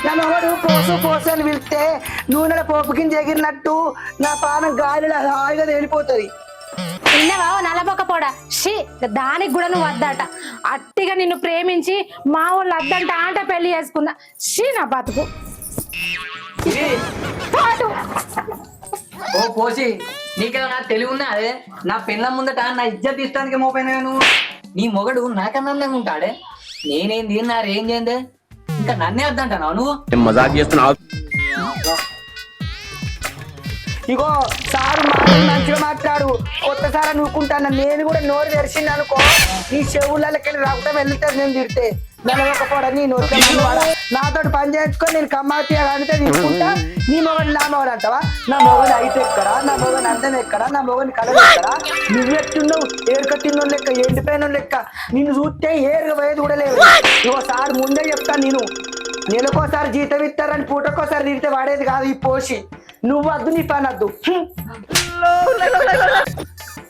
నా మొగడు పోసు పోసు అని పిలిస్తే నూనెల పోపు గింజ ఎగిరినట్టు నా పానం గాలిలో హాయిగా తేలిపోతుంది. విన్నవా నల్లబొక్క పోడా షీ దానికి కూడా నువ్వు వద్దట. అట్టిగా నిన్ను ప్రేమించి మా వాళ్ళు వద్దంట ఆంట పెళ్లి చేసుకున్నా. షీ నా బతుకు పాటు. ఓ పోసి నీకేమన్నా తెలివి ఉన్నా అదే నా పిల్ల ముందట నా ఇజ్జత్ ఇష్టానికి మోపోయినా నువ్వు. నీ మొగడు నాకన్నా ఉంటాడే, నేనేం తిన్నారు ఏం చేయందే ఇంకా నన్నే వద్దంటావు నువ్వు. మజాక్ చేస్తున్నావు. ఇగో సారు మంచిగా మాట్లాడు. కొత్తసారి నువ్వుకుంటాను. నేను కూడా నోరు తెరిచింది అనుకో నీ చెవులకెళ్ళి రక్తం వెళ్తాడు. నేను తిడితే నెలవకపోవడం నీ నోరు నాతో పని చేయించుకొని నేను కమ్మాతి అంటే తీసుకుంటా. నీ మొగని నా మొగడు అంటావా? నా మొగని అయితే ఎక్కడా, నా మొగని అందం ఎక్కడా, నా మొగని కలర్ ఎక్కడా? నువ్వెట్టున్నావు ఏరుకట్టిన లెక్క, ఎండిపోయిన లెక్క. నిన్ను చూస్తే ఏరుగా పోయేది కూడా లేదు. ఇగో సార్ ముందే చెప్తాను, నేను నెలకోసారి జీతం ఇస్తారని పూటకోసారి తిడితే వాడేది కాదు ఈ పోసి. నువ్వు వద్దు నీ పని వద్దు.